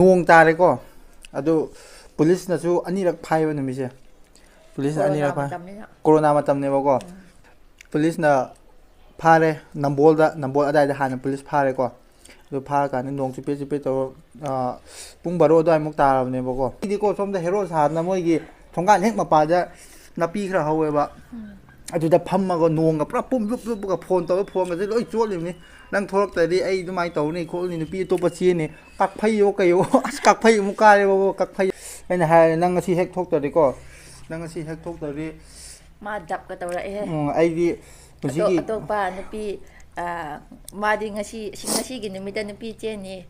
ꯅꯣꯡ ꯇꯥꯔꯦꯀꯣ ꯑꯗꯨ ꯄꯨꯂꯤꯁꯅꯁꯨ ꯑꯅꯤꯔꯛ ꯐꯥꯏꯕ ꯅꯨꯃꯤꯠꯁꯦ ꯄꯨꯂꯤꯁꯅ ꯑꯅꯤꯔꯛ ꯐꯥꯏ ꯀꯣꯔꯣꯅꯥ ꯃꯇꯝꯅꯦꯕꯀꯣ ꯄꯨꯂꯤꯁꯅ ꯐꯥꯔꯦ ꯅꯝꯕꯣꯜ ꯑꯗꯥꯏꯗ ꯍꯥꯟꯅ ꯄꯨꯂꯤꯁ ꯐꯥꯔꯦꯀꯣ ꯑꯗꯨ ꯐꯥꯔꯀꯥꯟꯗ ꯅꯣꯡ ꯆꯤꯄꯦꯠ ꯆꯤꯄꯦꯠ ꯇꯧꯔ ꯄꯨꯡ ꯕꯥꯔꯣ ꯑꯗꯨꯋꯥꯏꯃꯨꯛ ꯇꯥꯔꯕꯅꯦꯕꯀꯣ ꯁꯤꯗꯤꯀꯣ ꯁꯣꯝꯗ ꯍꯦꯔꯣ ꯁꯥꯗꯅ ꯃꯣꯏꯒꯤ ꯊꯣꯡꯒꯥꯟ ꯍꯦꯛ ꯃꯄꯥꯗ ꯅꯥꯄꯤ ꯈꯔ ꯍꯧꯋꯦꯕ ꯑꯗꯨꯗ ꯐꯝꯃꯒ ꯅꯣꯡꯒ ꯄꯨꯔꯥ ꯄꯨꯝ ꯂꯨꯞ ꯂꯨꯞꯄꯒ ꯐꯣꯟ ꯇꯧꯔꯒ ꯐꯣꯟꯒꯁꯦ ꯂꯣꯏ ꯆꯣꯠꯂꯤꯕꯅꯤ ꯅꯪ ꯊꯣꯛꯂꯛꯇ꯭ꯔꯗꯤ ꯑꯩ ꯑꯗꯨꯃꯥꯏꯅ ꯇꯧꯅꯤ ꯈꯣꯠꯂꯅꯤ ꯅꯨꯄꯤ ꯑꯇꯣꯞꯄ ꯆꯦꯅꯤ ꯀꯛꯐꯩꯌꯣ ꯀꯩꯌꯣ ꯑꯁ ꯀꯛꯐꯩ ꯑꯃꯨꯛ ꯀꯥꯔꯦꯕꯀꯣ ꯀꯛꯐꯩ ꯑꯩꯅ ꯍꯥꯏꯔꯦ ꯅꯪ ꯉꯁꯤ ꯍꯦꯛ ꯊꯣꯛꯇ꯭ꯔꯗꯤꯀꯣ ꯅꯪ ꯉꯁꯤ ꯍꯦꯛ ꯊꯣꯛꯇ꯭ꯔꯗꯤ ꯃꯥ ꯗꯞꯀ ꯇꯧꯔꯛꯑꯦꯍꯦ ꯑꯩꯗꯤ ꯄꯨꯟꯁꯤꯒꯤ ꯑꯇꯣꯞꯄ ꯅꯨꯄꯤ ꯃꯥꯗꯤ ꯉꯁꯤꯒꯤ ꯅꯨꯃꯤꯠꯇ ꯅꯨꯄꯤ ꯆꯦꯟꯅꯤ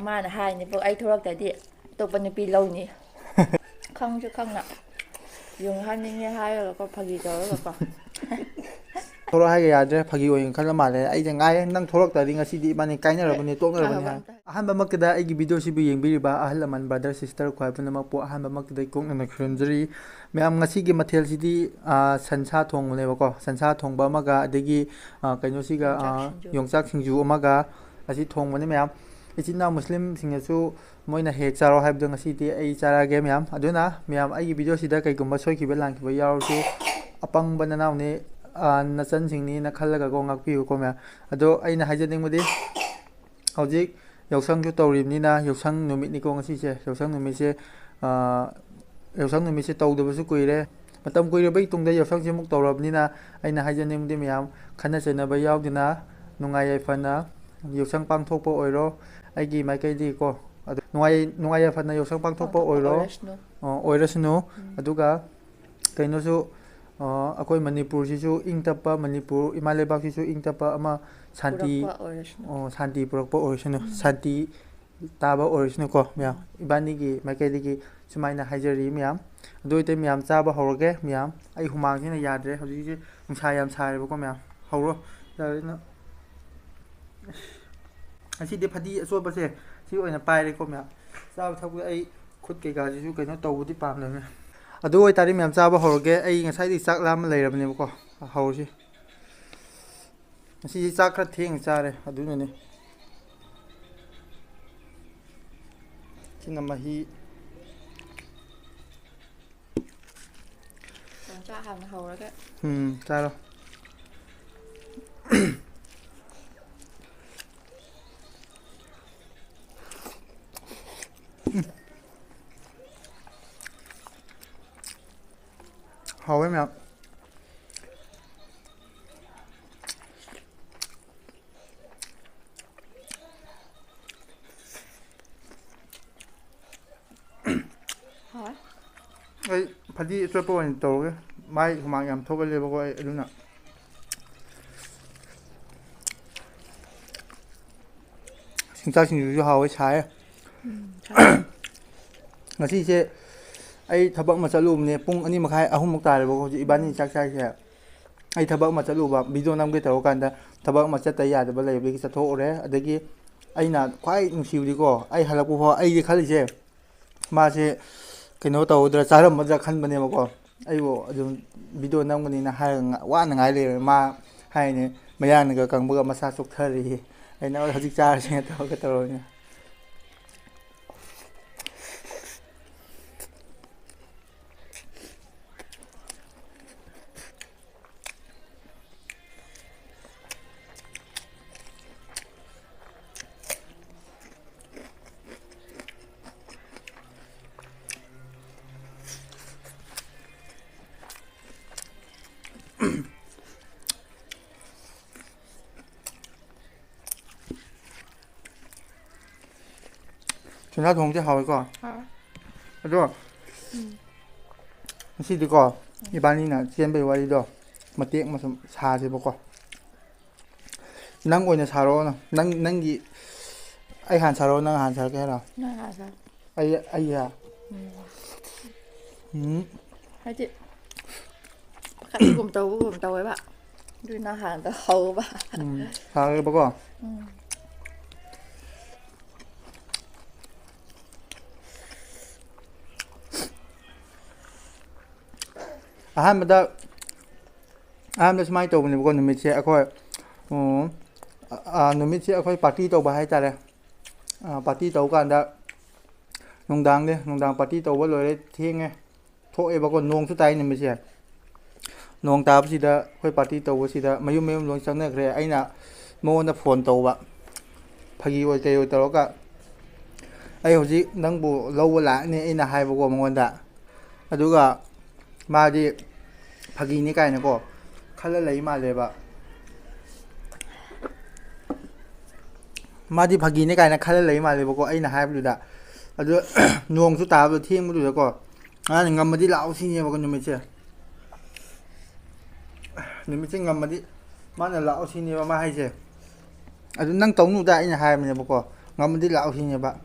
ꯃꯥꯅ ꯍꯥꯏꯅꯤꯕꯣ ꯑꯩ ꯊꯣꯛꯂꯛꯇ꯭ꯔꯗꯤ ꯑꯇꯣꯞꯄ ꯅꯨꯄꯤ ꯂꯧꯅꯤ ꯈꯪꯁꯨ ꯈꯪꯅ ꯌꯨꯡꯍꯟꯅꯤꯡꯉꯦ ꯍꯥꯏꯔꯒꯀꯣ ꯐꯥꯒꯤ ꯇꯧꯔꯒꯀꯣ ꯊꯣꯛꯂꯛ ꯍꯥꯏꯒ ꯌꯥꯗ꯭ꯔꯦ ꯐꯥꯒꯤ ꯑꯣꯏꯅ ꯈꯜꯂ ꯃꯥꯜꯂꯦ ꯑꯩꯁꯦ ꯉꯥꯏꯔꯦ ꯅꯪ ꯊꯣꯛꯂꯛꯇ꯭ꯔꯗꯤ ꯉꯁꯤꯗꯤ ꯏꯕꯥꯅꯤ ꯀꯥꯏꯅꯔꯕꯅꯤ ꯇꯣꯛꯅꯔꯕꯅꯤ ꯉꯥꯏꯈꯣꯕ ꯍꯥꯏ ꯑꯝꯇ ꯑꯍꯥꯟꯕꯃꯛꯇꯗ ꯑꯩꯒꯤ ꯚꯤꯗꯤꯑꯣꯁꯤꯕꯨ ꯌꯦꯡꯕꯤꯔꯤꯕ ꯑꯍꯜ ꯂꯃꯟ ꯕ꯭ꯔꯗꯔ ꯁꯤꯁꯇꯔ ꯈ꯭ꯋꯥꯏ ꯄꯨꯝꯅꯃꯛꯄꯨ ꯑꯍꯥꯟꯕꯃꯛꯇꯗ ꯀꯣꯛꯅꯅ ꯈꯨꯔꯨꯝꯖꯔꯤ ꯃꯌꯥꯝ ꯉꯁꯤꯒꯤ ꯃꯊꯦꯜꯁꯤꯗꯤ ꯁꯟꯁꯥ ꯊꯣꯡꯕꯅꯦꯕꯀꯣ ꯁꯟꯁꯥ ꯊꯣꯡꯕ ꯑꯃꯒ ꯑꯗꯒꯤ ꯀꯩꯅꯣꯁꯤꯒ ꯌꯣꯡꯆꯥꯛ ꯁꯤꯡꯖꯨ ꯌꯣꯡꯆꯥꯛ ꯁꯤꯡꯖꯨ ꯑꯃꯒ ꯑꯁꯤ ꯊꯣꯡꯕꯅꯤ ꯃꯌꯥꯝ ꯏꯆꯤꯟ ꯏꯅꯥꯎ ꯃꯨꯁꯂꯤꯝꯁꯤꯡꯅꯁꯨ ꯃꯣꯏꯅ ꯍꯦꯛ ꯆꯥꯔꯣ ꯍꯥꯏꯕꯗꯣ ꯉꯁꯤꯗꯤ ꯑꯩ ꯆꯥꯔꯛꯑꯒꯦ ꯃꯌꯥꯝ ꯑꯗꯨꯅ ꯃꯌꯥꯝ ꯑꯩꯒꯤ ꯚꯤꯗꯤꯑꯣꯁꯤꯗ ꯀꯩꯒꯨꯝꯕ ꯁꯣꯏꯈꯤꯕ ꯂꯥꯟꯈꯤꯕ ꯌꯥꯎꯔꯁꯨ ꯑꯄꯪꯕ ꯅꯅꯥꯎꯅꯤ ꯅꯆꯟꯁꯤꯡꯅꯤꯅ ꯈꯜꯂꯒꯀꯣ ꯉꯥꯛꯄꯤꯌꯨꯀꯣ ꯃꯌꯥꯝ ꯑꯗꯣ ꯑꯩꯅ ꯍꯥꯏꯖꯅꯤꯡꯕꯗꯤ ꯍꯧꯖꯤꯛ ꯌꯥꯎꯁꯪꯁꯨ ꯇꯧꯔꯤꯕꯅꯤ나 ꯌꯥꯎꯁꯪ ꯅꯨꯃꯤꯠꯅꯤꯀꯣ ꯉꯁꯤꯁꯦ ꯌꯥꯎꯁꯪ ꯅꯨꯃꯤꯠꯁꯦ ꯌꯥꯎꯁꯪ ꯅꯨꯃꯤꯠꯁꯦ ꯇꯧꯗꯕꯁꯨ ꯀꯨꯏꯔꯦ ꯃꯇꯝ ꯀꯨꯏꯔꯕꯩ ꯇꯨꯡꯗ ꯌꯥꯎꯁꯪꯁꯤ ꯑꯃꯨꯛ ꯇꯧꯔꯕꯅꯤꯅ ꯑꯩꯅ ꯍꯥꯏꯖꯅꯤꯡꯕꯗꯤ ꯃꯌꯥꯝ ꯈꯠꯅ ꯆꯩꯅꯕ ꯌꯥꯎꯗꯅ ꯅꯨꯡꯉꯥꯏ ꯌꯥꯏꯐꯅ ꯌꯥꯎꯁꯪ ꯄꯥꯡꯊꯣꯛꯄ ꯑꯣꯏꯔꯣ ꯑꯩꯒꯤ ꯃꯥꯏꯀꯩꯗꯒꯤꯀꯣ ꯑꯗꯨ ꯅꯨꯡꯉꯥꯏ ꯌꯥꯏꯐꯅ ꯌꯥꯎꯁꯪ ꯄꯥꯡꯊꯣꯛꯄ ꯑꯣꯏꯔꯣ ꯑꯣꯏꯔꯁꯅꯨ ꯑꯣꯏꯔꯁꯅꯨ ꯑꯗꯨꯒ ꯀꯩꯅꯣꯁꯨ ꯑꯩꯈꯣꯏ ꯃꯅꯤꯄꯨꯔꯁꯤꯁꯨ ꯏꯪ ꯇꯞꯄ ꯃꯅꯤꯄꯨꯔ ꯏꯃꯥ ꯂꯩꯕꯥꯛꯁꯤꯁꯨ ꯏꯪ ꯇꯞꯄ ꯑꯃ ꯁꯥꯟꯇꯤ ꯄꯨꯔꯛꯄ ꯑꯣꯏꯔꯁꯅꯨ ꯁꯥꯟꯇꯤ ꯄꯨꯔꯛꯄ ꯑꯣꯏꯔꯁꯅꯨ ꯁꯥꯟꯇꯤ ꯇꯥꯕ ꯑꯣꯏꯔꯁꯅꯨꯀꯣ ꯃꯌꯥꯝ ꯏꯕꯥꯅꯤꯒꯤ ꯃꯥꯏꯀꯩꯗꯒꯤ ꯁꯨꯃꯥꯏꯅ ꯍꯥꯏꯖꯔꯤ ꯃꯌꯥꯝ ꯑꯗꯨ ꯑꯣꯏꯇꯥꯔꯗꯤ ꯃꯌꯥꯝ ꯆꯥꯕ ꯍꯧꯔꯒꯦ ꯃꯌꯥꯝ ꯑꯩ ꯍꯨꯃꯥꯡꯁꯤꯅ ꯌꯥꯗ꯭ꯔꯦ ꯍꯧꯖꯤꯛꯁꯦ ꯅꯨꯡꯁꯥ ꯌꯥꯝ ꯁꯥꯔꯦꯕꯀꯣ ꯃꯌꯥꯝ ꯍꯧꯔꯣ ꯌꯥꯔꯦꯅ ꯉꯁꯤꯗꯤ ꯐꯗꯤ ꯑꯆꯣꯠꯄꯁꯦ ꯁꯤ ꯑꯣꯏꯅ ꯄꯥꯏꯔꯦꯀꯣ ꯃꯌꯥꯝ ꯆꯥꯕ ꯊꯛꯄ ꯑꯩ ꯈꯨꯠ ꯀꯩꯀꯥꯁꯤꯁꯨ ꯀꯩꯅꯣ ꯇꯧꯕꯗꯤ ꯄꯥꯝꯗꯕꯅꯦ ꯑꯗꯨ ꯑꯣꯏꯇꯥꯔꯗꯤ ꯃꯌꯥꯝ ꯆꯥꯕ ꯍꯧꯔꯒꯦ ꯑꯩ ꯉꯁꯥꯏꯗꯒꯤ ꯆꯥꯛ ꯂꯥꯝꯃ ꯂꯩꯔꯕꯅꯦꯕꯀꯣ ꯍꯧꯔꯁꯤ ꯉꯁꯤꯁꯤ ꯆꯥꯛ ꯈꯔ ꯊꯦꯡꯅ ꯆꯥꯔꯦ ꯑꯗꯨꯅꯅꯤ ꯁꯤꯅ ꯃꯍꯤ ꯆꯥꯛ ꯍꯥꯟꯅ ꯍꯧꯔꯒ ꯆꯥꯔꯣ ꯍꯥꯎꯋꯦ ꯃꯌꯥꯝ ꯍꯣꯏ ꯑꯩ ꯐꯗꯤ ꯑꯆꯣꯠꯄ ꯑꯣꯏꯅ ꯇꯧꯔꯒꯦ ꯃꯥꯏ ꯍꯨꯃꯥꯡ ꯌꯥꯝ ꯊꯣꯛꯒꯜꯂꯦꯕꯀꯣ ꯑꯩ ꯑꯗꯨꯅ ꯌꯣꯡꯆꯥꯛ ꯁꯤꯡꯖꯨꯁꯨ ꯍꯥꯎꯋꯦ ꯁꯥꯏꯌꯦ ꯁꯥꯏ ꯉꯁꯤꯁꯦ ꯑꯩ ꯊꯕꯛ ꯑꯃ ꯆꯠꯂꯨꯕꯅꯦ ꯄꯨꯡ 2:30 3:00ꯃꯨꯛ ꯇꯥꯔꯦꯕꯀꯣ ꯍꯧꯖꯤꯛ ꯏꯕꯥꯅꯤ ꯆꯥꯛ ꯆꯥꯏꯁꯦ ꯑꯩ ꯊꯕꯛ ꯑꯃ ꯆꯠꯂꯨꯕ ꯚꯤꯗꯤꯑꯣ ꯅꯝꯒꯦ ꯇꯧꯔꯀꯥꯟꯗ ꯊꯕꯛ ꯑꯃ ꯆꯠꯇ ꯌꯥꯗꯕ ꯂꯩꯕꯒꯤ ꯆꯠꯊꯣꯛꯎꯔꯦ ꯑꯗꯒꯤ ꯑꯩꯅ ꯈ꯭ꯋꯥꯏ ꯅꯨꯡꯁꯤꯕꯗꯤꯀꯣ ꯑꯩ ꯍꯜꯂꯛꯄ ꯐꯥꯎ ꯑꯩꯁꯦ ꯈꯜꯂꯤꯁꯦ ꯃꯥꯁꯦ ꯀꯩꯅꯣ ꯇꯧꯒꯗ꯭ꯔꯥ ꯆꯥꯔꯝꯃꯗ꯭ꯔꯥ ꯈꯟꯕꯅꯦꯕꯀꯣ ꯑꯩꯕꯨ ꯑꯗꯨꯝ ꯚꯤꯗꯤꯑꯣ ꯅꯝꯒꯅꯤꯅ ꯍꯥꯏꯔꯒ ꯋꯥꯅꯉꯥꯏ ꯂꯩꯔꯦ ꯃꯥ ꯍꯥꯏꯅꯤ ꯃꯌꯥꯡꯅꯒ ꯀꯪꯕꯒ ꯃꯁꯥ ꯆꯣꯛꯊꯔꯤ ꯑꯩꯅ ꯍꯧꯖꯤꯛ ꯆꯥꯔꯁꯦꯅ ꯇꯧꯔꯒ ꯁꯟꯁꯥ ꯊꯣꯡꯕꯁꯦ ꯍꯥꯎꯋꯦꯀꯣ ꯍꯣꯏ ꯑꯗꯣ ꯉꯁꯤꯗꯤꯀꯣ ꯏꯕꯥꯅꯤꯅ ꯆꯦꯟꯕꯒꯤ ꯋꯥꯔꯤꯗꯣ ꯃꯇꯦꯛ ꯑꯃ ꯁꯨꯝ ꯁꯥꯁꯦꯕꯀꯣ ꯅꯪ ꯑꯣꯏꯅ ꯁꯥꯔꯛꯑꯣꯅ ꯅꯪꯒꯤ ꯑꯩ ꯍꯥꯟꯅ ꯁꯥꯔꯛꯑꯣ ꯅꯪ ꯍꯥꯟꯅ ꯁꯥꯔꯛꯀꯦ ꯍꯥꯏꯔꯣ ꯅꯪ ꯍꯥꯟꯅ ꯑꯩ ꯍꯥꯏꯗꯤ ꯄꯥꯈꯠꯄꯒꯨꯝ ꯇꯧꯕꯒꯨꯝ ꯇꯧꯋꯦꯕ ꯑꯗꯨꯏ ꯅꯪ ꯍꯥꯟꯅ ꯍꯧꯕ ꯁꯥꯔꯒꯦꯕꯀꯣ ꯑꯍꯥꯟꯕꯗ ꯁꯨꯃꯥꯏꯅ ꯇꯧꯕꯅꯦꯕꯀꯣ ꯅꯨꯃꯤꯠꯁꯦ ꯑꯩꯈꯣꯏ ꯅꯨꯃꯤꯠꯁꯦ ꯑꯩꯈꯣꯏ ꯄꯥꯔꯇꯤ ꯇꯧꯕ ꯍꯥꯏꯇꯥꯔꯦ ꯄꯥꯔꯇꯤ ꯇꯧꯀꯥꯟꯗ nung dang party tàu lôi thiên nghe thôi bà con nuông số tay này mới xem nuông ta bây giờ khơi party tàu bây giờ mấy hôm luôn sáng nay kể anh nè mua nó phone tàu bạ phagi oi kêu tàu cả ai hồi gì nâng bộ lâu lại này anh là hai bà con ngon đã aduga mà đi phagi này cái này có khá là lấy mà lấy bạ mà đi phagi này cái này khá là lấy mà lấy bà con anh là hai bà đã aduga nuông số ta bây thiên bà được có ngầm mà đi lão xin nha bà con nhầm chưa nếu mình ngầm mà đi mà là lão xin nha mà hay chưa năng tống nụ đại là hai mình bà con ngầm mà đi lão xin nha bạn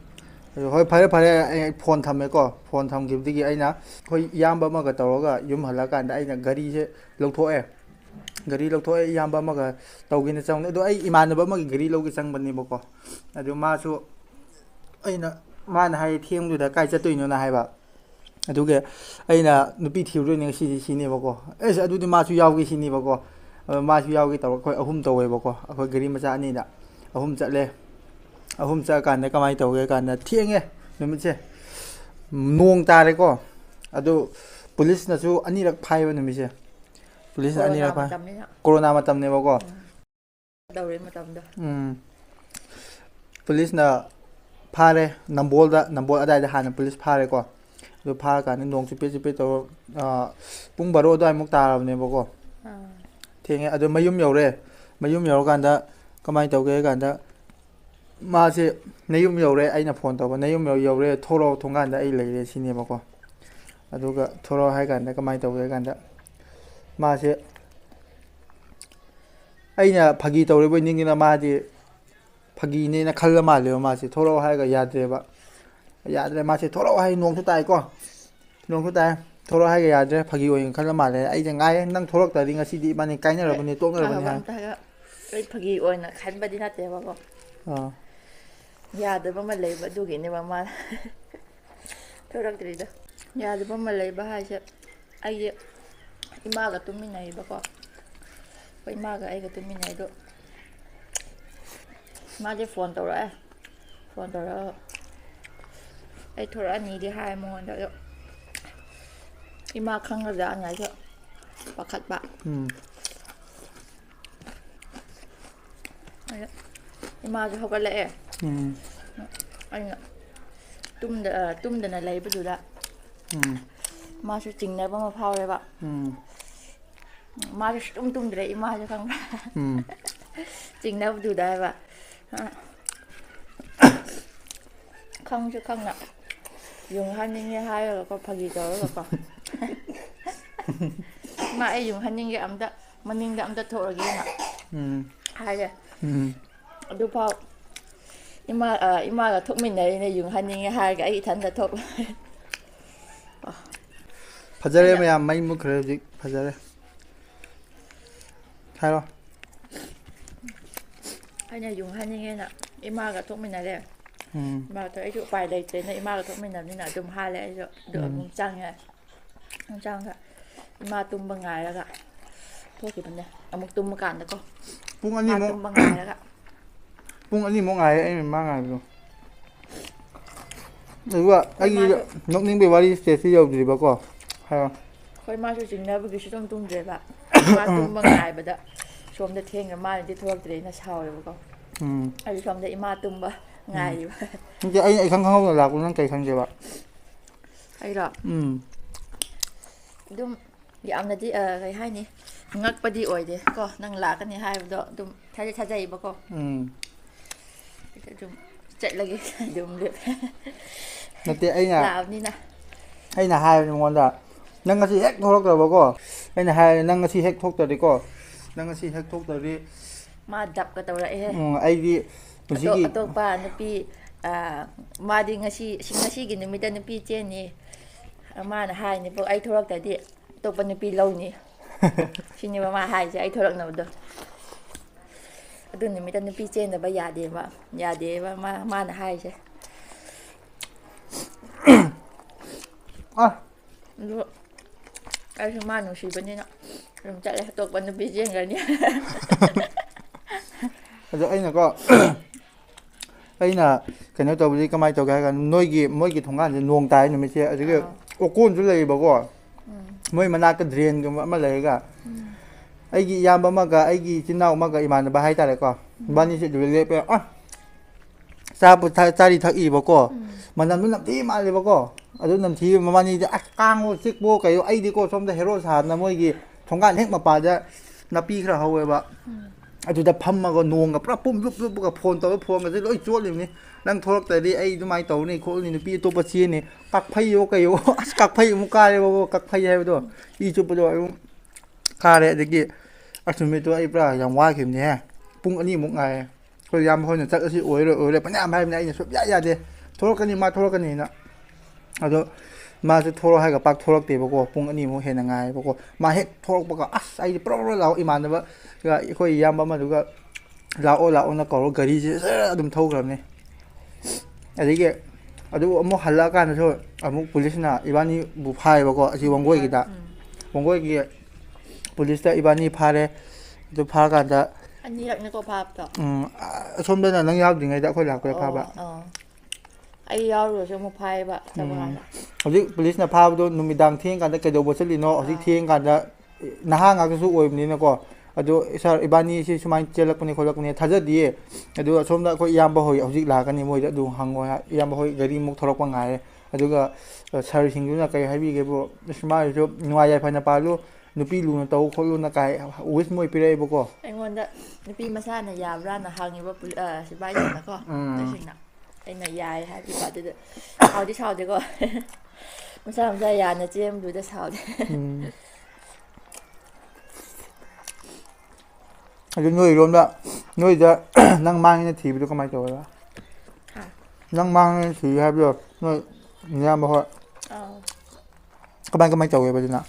rồi phải anh phone thầm ấy có phone thầm kiếm tí anh á thôi yam ba mà cái tàu cái yếm hẳn là cái đại là gari chứ lâu thôi gari lâu thôi yam ba mà cái tàu kia nó xong nữa đôi iman nó ba mà gari lâu cái sang bên này bà con rồi mà số anh là mà là hai thiên rồi đã cài cho tôi nữa là hai bạn aduga aina nupi thiru ne si ne bako es adu di ma chu yaw gi si ne bako ma chu yaw gi taw khoi ahum taw bako akhoi gari macha ani da ahum chatle ahum cha kan da kamai taw ge kan da thienge numi che nuong ta re ko adu police na chu ani rak phai ba numi che police ani rak phai corona matam ne bako đầu đến matam da police na phare nambol adai da han police phare koดูพากันนงจิเปตัวปุ้งบาร์โร่ได้มุกตาเราเนี่ยบอกว่าเที่ยงอ่ะเดี๋ยวมายุ่มเหยาเลยมายุ่มเหยากันได้ก็ไม่ตัวเกกันได้มาสิในยุ่มเหยาเลยไอ้น่ะพรตัวในยุ่มเหยาเลยโทรทงกันได้ไอ้เลยสิเนี่ยบอกว่าดูก็โทรให้กันได้ก็ไม่ตัวเกกันได้มาสิไอ้เนี่ยพักีตัวเลยวันนี้กินมาดิพักีนี่นะคัลละมาเลยมาสิโทรให้ก็ยาเจ็บ야들 마치 돌아와이 농 투다이 거 농 투다이 돌아와이 야들 파기 오인 칼라 말에 아이 장 아이 난 돌아왔다 링아 시디 많이 까이나 여러분이 또 여러분이 한 파기 오인 칸 바디 나대 봐봐 야들 보면 레이바 두기네 봐마 돌아들이다 야들 보면 레이바 하셔 아이 이마가 뚜미나이 봐봐 이마가 아이가 뚜미나이도 마제 폰 돌아ไอ้โทรอันนี้ที่ให้มอนเดี๋ยวอีมาครั้งละอันไหนเถอะปะขัดปะอีมาจะเขากันเลยอันนี้ตุ้มเดินอะไรไปดูละมาชุดจริงได้บ้างมาเผาเลยปะมาชุดตุ้มเดี๋ยวอีมาจะครั้งจริงได้ไปดูได้ปะครั้งชุดครั้งน่ะdùng hai ninh nghe hai rồi có phải gì đó rồi còn mà ai dùng hai ninh cái ấm đó mà ninh cái ấm đó thôi là gì nè hai rồi đúng không nhưng mà là thuốc mình này dùng hai ninh nghe hai cái thành là thuốc 파자레 뭐야 많이 뭐 그래 파자레 하러 hai này dùng hai ninh nghe nè mà là thuốc mình này đây mà tôi ấy chụp bài đầy tên này mà là thuốc mình làm như nào tùm hai lẽ rồi được mông trăng này mông trăng cả mà tùm bằng ngày là cả thôi thì vấn đề một tùm một cản được không 뿡 아니 뭐 tùm bằng ngày là cả 뿡 아니 뭐 ngày em mang ngày rồi đúng rồi anh nó ninh bị vali sẽ sử dụng gì bao cô hay không khơi mà tôi chừng nào bây giờ tôi tùm rồi bạn mà tùm bằng ngày bây giờ xóm để thiên cái mà đi thuốc thì nó sao rồi bao cô anh xóm để mà tùm ba ngày 이제 아이 상상하고 나고는 게 상제 봐. 아이라. 좀 양나지 cái hai nè ngắt ba đi ổi đi co năng lá cái này hai đó 좀 찾아 입어 co 좀 chạy lagi 좀 được 근데 아이나 làm đi nè 아이나 hai ngon đó năng cái gì hết thuốc rồi bao cô aina hai năng cái gì hết thuốc rồi đi cô năng cái gì hết thuốc rồi đi mà đập cái tàu lại hết ai đi atau nupi madi ngasi gini mida nupi ni mana hai ni pag ay thorak tadi atau nupi law ni sini ma hai si ay thorak na do adun ni mida nupi chen na ba yade ba mana hai si lu ay sama nu si ba ni na rum chạy lại atau nupi chen kan ni rồi anh là có ꯑꯩꯅ ꯀꯩꯅꯣ ꯇꯧꯕꯗꯤ ꯀꯃꯥꯏꯅ ꯇꯧꯒꯦ ꯍꯥꯏ ꯀꯥꯟꯗ ꯃꯣꯏꯒꯤ ꯊꯣꯡꯒꯥꯟꯁꯦ ꯅꯣꯡ ꯇꯥꯏ ꯅꯨꯃꯤꯠꯁꯦ ꯑꯗꯨꯒꯤ ꯑꯣꯀꯣꯟꯁꯨ ꯂꯩꯌꯦꯕꯀꯣ ꯃꯣꯏ ꯃꯅꯥꯛꯇ ꯗ꯭ꯔꯦꯟꯒꯨꯝꯕ ꯑꯃ ꯂꯩꯔꯒ ꯑꯩꯒꯤ ꯏꯌꯥꯝꯕ ꯑꯃꯒ ꯑꯩꯒꯤ ꯏꯆꯤꯟ ꯏꯅꯥꯎ ꯑꯃꯒ ꯏꯃꯥꯟꯅꯕ ꯍꯥꯏꯇꯥꯔꯦꯀꯣ ꯏꯕꯥꯅꯤꯁꯦ ꯑꯗꯨꯗ ꯂꯦꯞꯄꯦ ꯆꯥꯔꯤ ꯊꯛꯏꯕꯀꯣ ꯃꯅꯝꯗꯨ ꯅꯝꯊꯤ ꯃꯥꯜꯂꯦꯕꯀꯣ ꯑꯗꯨ ꯅꯝꯊꯤꯕ ꯃꯕꯥꯅꯤꯗꯤ ꯑꯁ ꯀꯥꯡꯉꯣ ꯆꯤꯛꯄꯣ ꯀꯩꯌꯣ ꯑꯩꯗꯤꯀꯣ ꯁꯣꯝꯗ ꯍꯦꯔꯣ ꯁꯥꯗꯅ ꯃꯣꯏꯒꯤ ꯊꯣꯡꯒꯥꯟ ꯍꯦꯛ ꯃꯄꯥꯗ ꯅꯥꯄꯤ ꯈꯔ ꯍꯧꯋꯦꯕ ꯑꯗꯨꯗ ꯐꯝꯃꯒ ꯅꯣꯡꯒ ꯄꯨꯔꯥ ꯄꯨꯡ ꯂꯨꯞ ꯂꯨꯞꯄꯒ ꯐꯣꯟ ꯇꯧꯔꯒ ꯐꯣꯟꯒꯁꯦ ꯂꯣꯏ ꯆꯣꯠꯂꯤꯕꯅꯤ ꯅꯪ ꯊꯣꯛꯂꯛꯇ꯭ꯔꯗꯤ ꯑꯩ ꯑꯗꯨꯃꯥꯏꯅ ꯇꯧꯅꯤ ꯈꯣꯠꯂꯅꯤ ꯅꯨꯄꯤ ꯑꯇꯣꯞꯄ ꯆꯦꯅꯤ ꯀꯛꯐꯩꯌꯣ ꯀꯩꯌꯣ ꯑꯁ ꯀꯛꯐꯩ ꯑꯃꯨꯛ ꯀꯥꯔꯦꯕꯀꯣ ꯀꯛꯐꯩ ꯍꯥꯏꯕꯗꯣ ꯏ ꯆꯨꯞꯄꯗꯣ ꯑꯗꯨꯝ ꯀꯥꯔꯦ ꯑꯗꯒꯤ ꯑꯁ ꯅꯨꯃꯤꯠꯇꯣ ꯑꯩ ꯄꯨꯔꯥ ꯌꯥꯝ ꯋꯥꯈꯤꯕꯅꯤꯍꯦ ꯄꯨꯡ ꯑꯅꯤꯃꯨꯛ ꯉꯥꯏꯔꯦ ꯑꯩꯈꯣꯏ ꯏꯌꯥꯝꯕ ꯍꯣꯏꯅ ꯆꯠꯂꯁꯤ ꯑꯣꯏꯔꯣꯏ ꯐꯅꯌꯥꯝ ꯍꯥꯏꯕꯅꯤ ꯑꯩꯅ ꯁꯨꯡꯌꯥ ꯌꯥꯗꯦ ꯊꯣꯛꯂꯛꯀꯅꯤ ꯃꯥ ꯊꯣꯛꯂꯛꯀꯅꯤꯅ ꯑꯗꯣ ꯃꯥꯁꯨ ꯊꯣꯛꯂꯛꯑꯣ ꯍꯥꯏꯔꯒ ꯄꯥꯛ ꯊꯣꯛꯂꯛꯇꯦꯕꯀꯣ ꯄꯨꯡ ꯑꯅꯤꯃꯨꯛ ꯍꯦꯟꯅ ꯉꯥꯏꯌꯦꯕꯀꯣ ꯃꯥ ꯍꯦꯛ ꯊꯣꯛꯂꯛꯄꯒ ꯑꯁ ꯑꯩꯗꯤ ꯄꯨꯔꯥ ꯂꯥꯛꯑꯣ ꯏꯃꯥꯟꯅꯕ ꯑꯩꯈꯣꯏ ꯏꯌꯥꯝꯕ ꯑꯃꯗꯨꯒ ꯂꯥꯛꯑꯣꯅ ꯀꯧꯔꯒ ꯒꯥꯔꯤꯁꯦ ꯖꯔ ꯑꯗꯨꯝ ꯊꯧꯈ꯭ꯔꯕꯅꯤ ꯑꯗꯒꯤ ꯑꯗꯨ ꯑꯃꯨꯛ ꯍꯜꯂꯛꯑꯀꯥꯟꯗꯁꯨ ꯑꯃꯨꯛ ꯄꯨꯂꯤꯁꯅ ꯏꯕꯥꯅꯤꯕꯨ ꯐꯥꯏꯌꯦꯕꯀꯣ ꯑꯁꯤ ꯋꯥꯡꯒꯣꯏꯒꯤꯗ ꯋꯥꯡꯒꯣꯏꯒꯤ ꯄꯨꯂꯤꯁꯇ ꯏꯕꯥꯅꯤ ꯐꯥꯔꯦ ꯑꯗꯨ ꯐꯥꯔꯀꯥꯟꯗ ꯑꯅꯤꯔꯛꯅꯤꯀꯣ ꯐꯥꯕꯗꯣ ꯑꯁꯣꯝꯗꯅ ꯅꯪ ꯌꯥꯎꯗ꯭ꯔꯤꯉꯩꯗ ꯑꯩꯈꯣꯏ ꯂꯥꯛꯄꯗ ꯐꯥꯕ ꯑꯩ ꯌꯥꯎꯔꯨꯔꯁꯨ ꯑꯃꯨꯛ ꯐꯥꯏꯌꯦꯕ ꯆꯠꯄ ꯀꯥꯟꯗ ꯍꯧꯖꯤꯛ ꯄꯨꯂꯤꯁꯅ ꯐꯥꯕꯗꯣ ꯅꯨꯃꯤꯗꯥꯡ ꯊꯦꯡꯀꯥꯟꯗ ꯀꯩꯗꯧꯕ ꯆꯠꯂꯤꯅꯣ ꯍꯧꯖꯤꯛ ꯊꯦꯡꯀꯥꯟꯗ ꯅꯍꯥ ꯉꯥꯛꯇꯁꯨ ꯑꯣꯏꯕꯅꯤꯅꯀꯣ ꯑꯗꯣ ꯁꯥꯔ ꯏꯕꯥꯅꯤꯁꯤ ꯁꯨꯃꯥꯏꯅ ꯆꯦꯜꯂꯛꯄꯅꯤ ꯈꯣꯠꯂꯛꯄꯅꯤ ꯊꯥꯖꯗꯤꯌꯦ ꯑꯗꯨ ꯑꯁꯣꯝꯗ ꯑꯩꯈꯣꯏ ꯏꯌꯥꯝꯕ ꯍꯣꯏ ꯍꯧꯖꯤꯛ ꯂꯥꯛꯀꯅꯤ ꯃꯣꯏꯗ ꯑꯗꯨ ꯍꯪꯉꯣ ꯏꯌꯥꯝꯕ ꯍꯣꯏ ꯒꯥꯔꯤꯃꯨꯛ ꯊꯧꯔꯛꯄ ꯉꯥꯏꯔꯦ ꯑꯗꯨꯒ ꯁꯥꯔꯁꯤꯡꯗꯨꯅ ꯀꯔꯤ ꯍꯥꯏꯕꯤꯒꯦꯕꯨ ꯃꯥꯒꯤꯁꯨ ꯅꯨꯡꯉꯥꯏ ꯌꯥꯏꯐꯅ ꯄꯥꯜꯂꯨ ꯅꯨꯄꯤ ꯂꯨꯅ ꯇꯧ ꯈꯣꯠꯂꯨꯅ ꯀꯥꯏ ꯋꯤꯁ ꯃꯣꯏ ꯄꯤꯔꯛꯑꯦꯕꯀꯣ ꯑꯩꯉꯣꯟꯗ ꯅꯨꯄꯤ ꯃꯁꯥꯅ ꯌꯥꯕ꯭ꯔꯥꯅ ꯍꯪꯉꯤꯕ ꯁꯤꯐꯥꯏꯁꯤꯡꯅꯀꯣ ꯑꯗꯨꯁꯤꯡꯅ ꯑꯩꯅ ꯌꯥꯏ ꯍꯥꯏꯕꯤꯕ ꯑꯗꯨꯗ ꯁꯥꯎꯗꯤ ꯁꯥꯎꯗꯦꯀꯣ ꯃꯁꯥ ꯃꯁꯥ ꯌꯥꯅ ꯆꯦꯟꯕꯗꯨꯗ ꯁꯥꯎꯗꯦ ꯑꯗꯨ ꯅꯣꯏꯔꯣꯝꯗ ꯅꯣꯏꯗ ꯅꯪ ꯃꯥꯡꯉꯦꯅ ꯊꯤꯕꯗꯣ ꯀꯃꯥꯏꯅ ꯇꯧꯋꯦꯕ ꯍꯥ ꯅꯪ ꯃꯥꯡꯉꯦꯅ ꯊꯤ ꯍꯥꯏꯕꯗꯣ ꯅꯣꯏ ꯏꯌꯥꯝꯕ ꯍꯣꯏ ꯑꯥꯎ ꯀꯃꯥꯏ ꯇꯧꯋꯦꯕ ꯑꯗꯨꯅ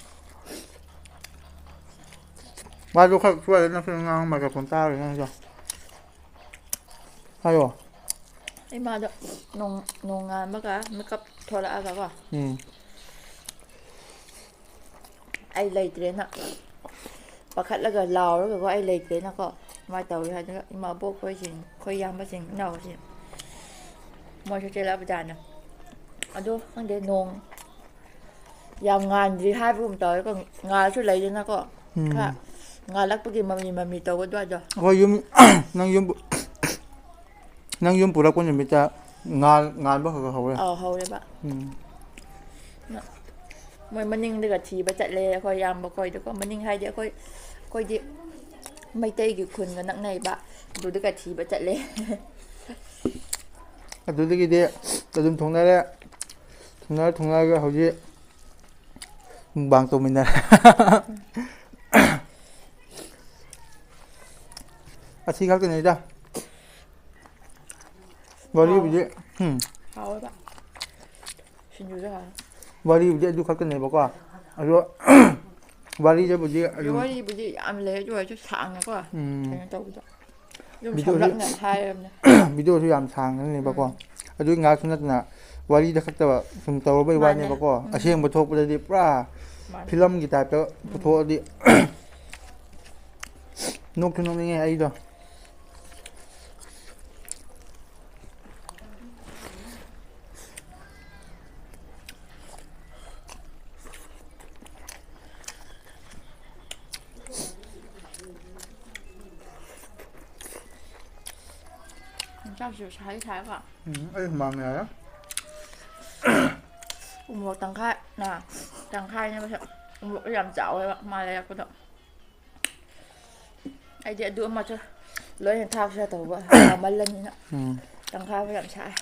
ꯋꯥꯗꯣ ꯈꯔ ꯁ꯭ꯋꯥꯏꯗ ꯅꯛꯁꯤꯜꯂ ꯉꯥꯡꯉꯣ ꯃꯥꯏꯀ꯭ꯔꯐꯣꯟ ꯇꯥꯔꯣꯏ ꯅꯪꯒꯤꯗꯣ ꯍꯥꯏꯌꯣ ꯏꯃꯥꯗꯣ ꯅꯣꯡꯉꯥꯟꯕꯒ ꯃꯤꯀꯞ ꯊꯣꯛꯂꯛꯑꯒꯀꯣ ꯑꯩ ꯂꯩꯇ꯭ꯔꯦꯅ ꯄꯥꯈꯠꯂꯒ ꯂꯥꯎꯔꯒꯀꯣ ꯑꯩ ꯂꯩꯇ꯭ꯔꯦꯅꯀꯣ ꯀꯃꯥꯏꯅ ꯇꯧꯋꯤ ꯍꯥꯏꯗꯅ ꯏꯃꯥꯕꯣꯛꯈꯣꯏꯁꯤꯡ ꯑꯩꯈꯣꯏ ꯏꯌꯥꯝꯕꯁꯤꯡ ꯏꯅꯥꯎꯁꯤꯡ ꯃꯣꯏꯁꯨ ꯆꯦꯜꯂꯛꯑꯕꯖꯥꯠꯅꯦ ꯑꯗꯣ ꯈꯪꯗꯦ ꯅꯣꯡ ꯌꯥꯝ ꯉꯥꯟꯗ꯭ꯔꯤ ꯍꯥꯏꯕꯒꯨꯝ ꯇꯧꯋꯦꯀꯣ ꯉꯥꯜꯂꯁꯨ ꯂꯩꯗꯅꯀꯣ ꯈꯔ ꯉꯥꯜꯂꯛꯄꯒꯤ ꯃꯃꯤ ꯃꯃꯤ ꯇꯧꯕ ꯑꯗꯨꯋꯥꯏꯗꯣ ꯑꯩꯈꯣꯏ ꯌꯨꯝ ꯅꯪ ꯌꯨꯝ ꯄꯨꯔꯛꯄ ꯅꯨꯃꯤꯠꯇ ꯉꯥꯟꯕ ꯍꯧꯔꯦ ꯑꯥꯎ ꯍꯧꯔꯦꯕ ꯃꯣꯏ ꯃꯅꯤꯡꯗꯒ ꯊꯤꯕ ꯆꯠꯂꯦ ꯑꯩꯈꯣꯏ ꯏꯌꯥꯝꯕ ꯈꯣꯏꯗꯀꯣ ꯃꯅꯤꯡ ꯍꯥꯏꯗꯤ ꯑꯩꯈꯣꯏꯗꯤ ꯃꯩꯇꯩꯒꯤ ꯈꯨꯟꯒ ꯅꯛꯅꯩꯕ ꯑꯗꯨꯗꯒ ꯊꯤꯕ ꯆꯠꯂꯦ ꯑꯗꯨꯗꯒꯤꯗꯤ ꯑꯗꯨꯝ ꯊꯨꯡꯅꯔꯒ ꯍꯧꯖꯤꯛ ꯃꯨꯛꯕꯥꯡ ꯇꯧꯃꯤꯟꯅꯔꯦ ꯑꯁꯤ ꯈꯛꯇꯅꯤꯗ ꯋꯥꯔꯤꯕꯨꯗꯤ ꯍꯥꯎꯋꯦꯕ ꯁꯤꯡꯖꯨꯁꯨ ꯍꯥꯎꯋꯦ ꯋꯥꯔꯤꯕꯨꯗꯤ ꯑꯗꯨ ꯈꯛꯇꯅꯦꯕꯀꯣ ꯑꯗꯣ ꯋꯥꯔꯤꯗꯕꯨꯗꯤ ꯑꯗꯨꯝ ꯋꯥꯔꯤꯕꯨꯗꯤ ꯌꯥꯝ ꯂꯩ ꯑꯗꯨ ꯑꯣꯏꯔꯁꯨ ꯁꯥꯡꯉꯀꯣ ꯀꯩꯅꯣ ꯇꯧꯕꯗꯣ ꯑꯗꯨꯝ ꯚꯤꯗꯤꯑꯣꯁꯨ ꯁꯝꯂꯞꯅ ꯍꯥꯏꯔꯕꯅꯦ ꯚꯤꯗꯤꯑꯣꯁꯨ ꯌꯥꯝ ꯁꯥꯡꯅꯅꯦꯕꯀꯣ ꯑꯗꯨꯒꯤ ꯉꯥꯛꯁꯨ ꯅꯠꯇꯅ ꯋꯥꯔꯤꯗ ꯈꯛꯇꯕ ꯁꯨꯝ ꯇꯧꯔꯕꯩ ꯃꯥꯅꯦ ꯋꯥꯅꯦꯕꯀꯣ ꯑꯁꯦꯡꯕ ꯊꯣꯛꯄꯗꯗꯤ ꯄꯨꯔꯥ ꯃꯥꯅꯦ ꯐꯤꯂꯝꯒꯤ ꯇꯥꯏꯞꯇ ꯄꯨꯊꯣꯛꯑꯗꯤ ꯅꯣꯛꯁꯨ ꯅꯣꯛꯅꯤꯡꯉꯦ ꯑꯩꯗꯣ ꯆꯥꯛꯁꯨ ꯁꯥꯗꯤ ꯁꯥꯏꯀꯣ ꯑꯩ ꯍꯨꯃꯥꯡ ꯌꯥꯔꯦ ꯎꯃꯣꯔꯣꯛ ꯇꯪꯈꯥꯏꯅꯦꯕꯁꯦ ꯎꯃꯣꯔꯣꯛ ꯌꯥꯝ ꯆꯥꯎꯋꯦꯕ ꯃꯥ ꯂꯩꯔꯛꯄꯗꯣ ꯑꯩꯗꯤ ꯑꯗꯨ ꯑꯃꯁꯨ ꯂꯣꯏꯅ ꯊꯥꯛꯁꯤꯔ ꯇꯧꯕ ꯌꯥꯝꯃꯜꯂꯅꯤꯅ ꯇꯪꯈꯥꯏꯕ ꯌꯥꯝ ꯁꯥꯏ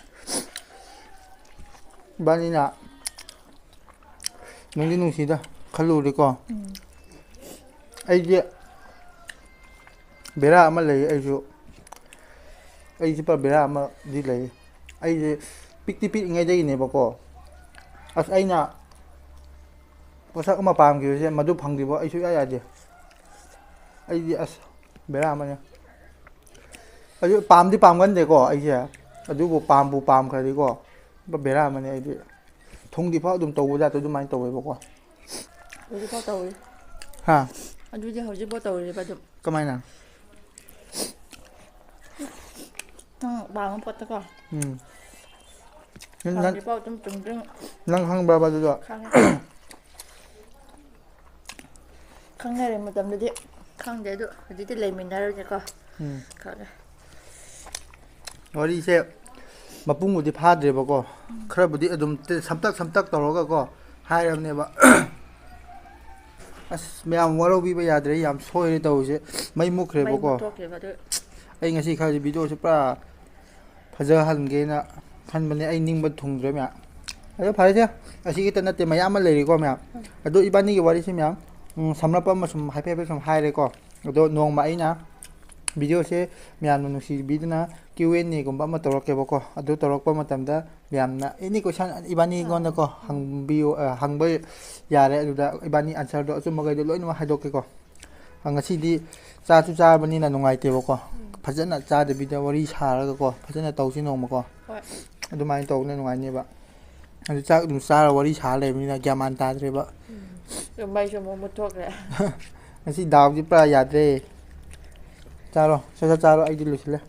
ꯏꯕꯥꯅꯤꯅ ꯅꯨꯡꯗꯤ ꯅꯨꯡꯁꯤꯗ ꯈꯜꯂꯨꯔꯗꯤꯀꯣ ꯑꯩꯁꯦ ꯕꯦꯔꯥ ꯑꯃ ꯂꯩ ꯑꯩꯁꯦ ꯄꯨꯔꯥ ꯕꯦꯔꯥ ꯑꯃꯗꯤ ꯂꯩ ꯑꯩꯁꯦ ꯄꯤꯛꯇꯤ ꯄꯤꯛꯏꯉꯩꯗꯒꯤꯅꯦꯕꯀꯣ ꯑꯁ ꯑꯩꯅ ꯄꯣꯠꯁꯛ ꯑꯃ ꯄꯥꯝꯈꯤꯕꯁꯦ ꯃꯗꯨ ꯐꯪꯗ꯭ꯔꯤꯕ ꯑꯩ ꯁꯨꯡꯌꯥ ꯌꯥꯗꯦ ꯑꯩꯗꯤ ꯑꯁ ꯕꯦꯔꯥ ꯑꯃꯅꯦ ꯑꯩꯁꯨ ꯄꯥꯝꯗꯤ ꯄꯥꯝꯒꯟꯗꯦꯀꯣ ꯑꯩꯁꯦ ꯑꯗꯨꯕꯨ ꯄꯥꯝꯕꯨ ꯄꯥꯝꯈ꯭ꯔꯗꯤꯀꯣ ꯕꯦꯔꯥ ꯑꯃꯅꯦ ꯑꯩꯗꯤ ꯊꯨꯡꯗ꯭ꯔꯤꯐꯥꯎ ꯑꯗꯨꯝ ꯇꯧꯕ ꯖꯥꯠꯇꯣ ꯑꯗꯨꯃꯥꯏꯅ ꯇꯧꯋꯦꯕꯀꯣ ꯍꯧꯖꯤꯛꯐꯥꯎ ꯇꯧꯔꯤ ꯍꯥ ꯑꯗꯨꯗꯤ ꯍꯧꯖꯤꯛꯐꯥꯎ ꯇꯧꯔꯤꯕ ꯑꯗꯨꯝ ꯀꯃꯥꯏꯅ ทั้งบางทั้งพดแล้วก็ นั่น ทำ นั่น ที่เป้าจุ่มจุ่มจุ่ม นั่งข้างบาบาด้วย ข้างข้างในเลยมาจำดูดิข้างเดียวด้วยดูที่เลยมินได้แล้วจะก็ข้างเลย wari se mapung udi phadre ba ko khara budi adum samtak toroga ko hairam ne ba as meam waro bi ba yadre yam soire tawse mai mukhre ba ko ai ngasi kha video se pra phaja han ge na khan bane ai ning ba thungdre mya ayo phai se asi ki tanate mayam ma leri ko mya ado ibani gi wari se mya samrapa ma sum hai pe sum hai re ko ado nong ma ina video se myan nu si bidna Q&A gumba ma torok ke bako adu torok pa matamda myan any question ibani gon ko hang bio hang ba yare adu da ibani answer do chu magai do loin ma hadok ke ko hang si di cha chu cha bani na nungai te bako phajana cha de video wari sara ko phajana taw si nong ma ko adu mai taw na nungai ne ba adu cha dum sara wari sa le mi na gyaman ta dre ba mai chu mo mu tok le asi daw ji pra yadre charo cha ai di lu sile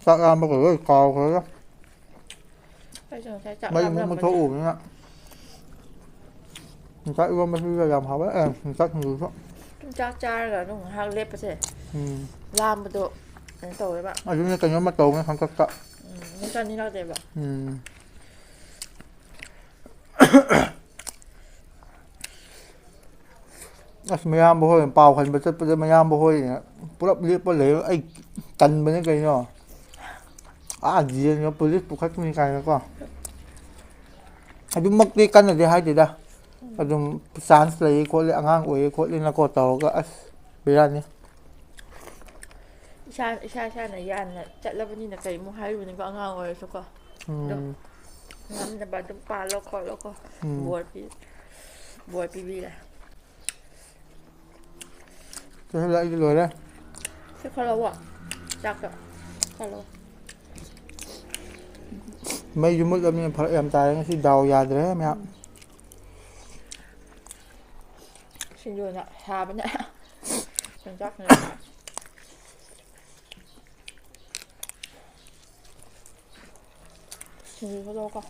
sao ăn bao giờ cò rồi đó mấy muốn thua uổng nữa chắc luôn mấy cái làm học ấy chắc người đó chắc cha là nó hàng lép vậy làm một độ đến tổ đấy bạn à chúng ta cần nó mất tổ nó không chắc chắc nó cho đi đâu để bạn mayam boy pau khan ba chat pa mayam boy purap li pa le ai tan ba ne kai no ji no police pu khat mi kai ko adu mak ti kan de hai ti da adu sans le ko le angang oi ko le na ko taw ga as biran ni cha này yan là chặt lớp như là cái mua hai luôn có ngang rồi sao cơ ngắm là bạn tụm pa lo co buổi pi là cho lại rồi đấy cái khó lâu à chắc rồi khó lâu mấy chúng mới làm phải em tài cái đầu già đấy mẹ xin rồi nè hà bên này mình chắc này xin có đâu không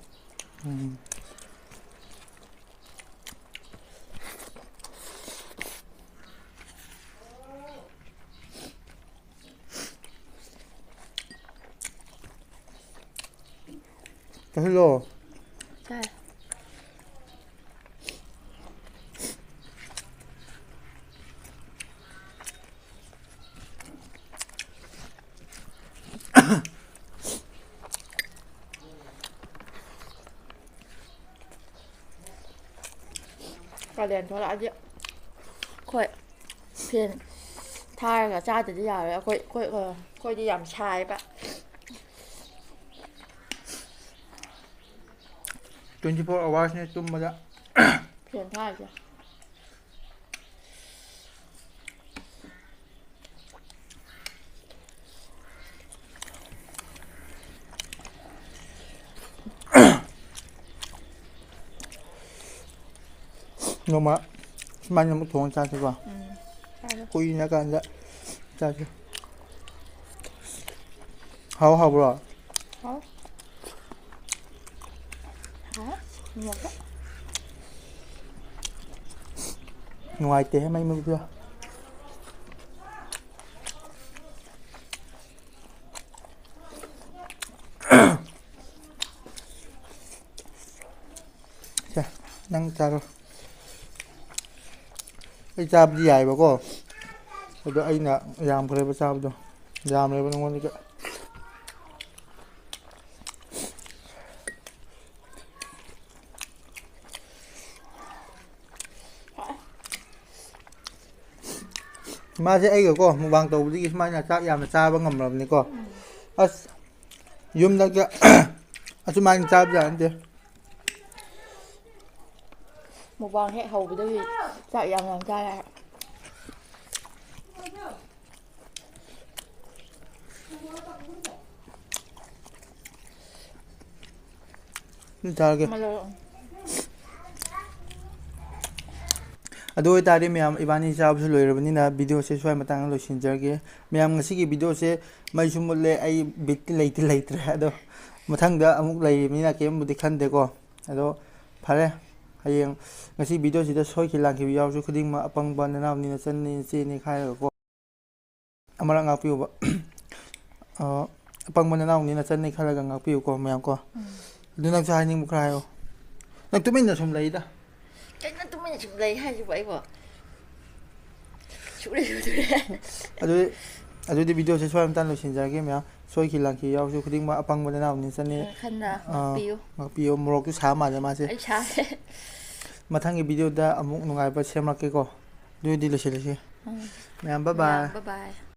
hello đây cái đèn cho lại chứ khôi phiền thai cả cha từ bây giờ là khôi đi làm chai bạn 24 hours ne tum ma da เปลี่ยนท่าจ้ะ no ma man mo thong cha ba ใช่แล้ว คุยนะกันละcha how bro เขาหาหมดแล้ว ngoài tế mấy mươi chưa chà năng cha rồi cái cha gì vậy bà cô rồi anh nè làm cái này sao rồi làm này bên ngoài cái mà sẽ ai có một vàng tàu đi mà nhà cha làm cha bằng ngầm làm này có yum đó cái chúng mình cha bây giờ anh đi หมู่บ้านให้เขาไปด้วยจะยังหลังใจแล้ว cha cái มาเลย ꯑꯗꯨ ꯑꯣꯏꯇꯥꯔꯗꯤ ꯃꯌꯥꯝ ꯏꯕꯥꯅꯤ ꯆꯥꯕꯁꯨ ꯂꯣꯏꯔꯕꯅꯤꯅ ꯚꯤꯗꯤꯑꯣꯁꯦ ꯁ꯭ꯋꯥꯏ ꯃꯇꯥꯡꯗ ꯂꯣꯏꯁꯤꯟꯖꯔꯒꯦ ꯃꯌꯥꯝ ꯉꯁꯤꯒꯤ ꯚꯤꯗꯤꯑꯣꯁꯦ ꯃꯩꯁꯨ ꯃꯨꯠꯂꯦ ꯑꯩ ꯕꯤꯠꯇꯤ ꯂꯩꯇ꯭ꯔꯦ ꯑꯗꯣ ꯃꯊꯪꯗ ꯑꯃꯨꯛ ꯂꯩꯔꯤꯕꯅꯤꯅ ꯀꯩꯝꯕꯨꯗꯤ ꯈꯟꯗꯦꯀꯣ ꯑꯗꯣ ꯐꯔꯦ ꯍꯌꯦꯡ ꯉꯁꯤ ꯚꯤꯗꯤꯑꯣꯁꯤꯗ ꯁꯣꯏꯈꯤ ꯂꯥꯟꯈꯤꯕ ꯌꯥꯎꯔꯁꯨ ꯈꯨꯗꯤꯡꯃꯛ ꯑꯄꯪꯕ ꯅꯅꯥꯎꯅꯤ ꯅꯆꯟꯅꯤ ꯅꯆꯦꯅꯤ ꯈꯥꯏꯔꯒꯀꯣ ꯑꯃꯔꯛ ꯉꯥꯛꯄꯤꯌꯨꯕ ꯑꯄꯪꯕ ꯅꯅꯥꯎꯅꯤ ꯅꯆꯟꯅꯤ ꯈꯜꯂꯒ ꯉꯥꯛꯄꯤꯌꯨꯀꯣ ꯃꯌꯥꯝ ꯀꯣ ꯑꯗꯨ ꯅꯪꯁꯨ ꯍꯥꯏꯅꯤꯡꯕ ꯈꯔ ꯍꯥꯏꯌꯣ ꯅꯪ ꯇꯨꯃꯤꯟꯅ ꯁꯨꯝ ꯂꯩꯗ ꯀꯩꯅꯣ ꯇꯨꯃꯤꯟꯅ ꯁꯨꯝ ꯂꯩ ꯍꯥꯏꯁꯤꯕꯨ ꯑꯩꯕꯣ ꯁꯨꯔꯦ ꯑꯗꯨꯗꯤ ꯚꯤꯗꯤꯑꯣꯁꯦ ꯁ꯭ꯋꯥꯏ ꯑꯃꯇ ꯂꯣꯏꯁꯤꯟꯖꯔꯒꯦ ꯃꯌꯥꯝ ꯁꯣꯏꯈꯤ ꯂꯥꯟꯈꯤ ꯌꯥꯎꯔꯁꯨ ꯈꯨꯗꯤꯡꯃꯛ ꯑꯄꯪꯕ ꯅꯅꯥꯎꯅꯤ ꯅꯆꯟꯅꯤ ꯈꯟꯅ ꯉꯥꯛꯄꯤꯌꯨ ꯉꯥꯛꯄꯤꯌꯨ ꯃꯣꯔꯣꯛꯇꯨ ꯁꯥ ꯃꯥꯜꯂꯦ ꯃꯥꯁꯦ ꯑꯩ ꯁꯥꯔꯦ ꯃꯊꯪꯒꯤ ꯚꯤꯗꯤꯑꯣꯗ ꯑꯃꯨꯛ ꯅꯨꯡꯉꯥꯏꯕ ꯁꯦꯝꯂꯛꯀꯦꯀꯣ ꯑꯗꯨꯗꯤ ꯂꯣꯏꯁꯤꯜꯂꯁꯤ ꯃꯌꯥꯝ ꯕꯥꯏ ꯕꯥꯏ ꯕꯥꯏ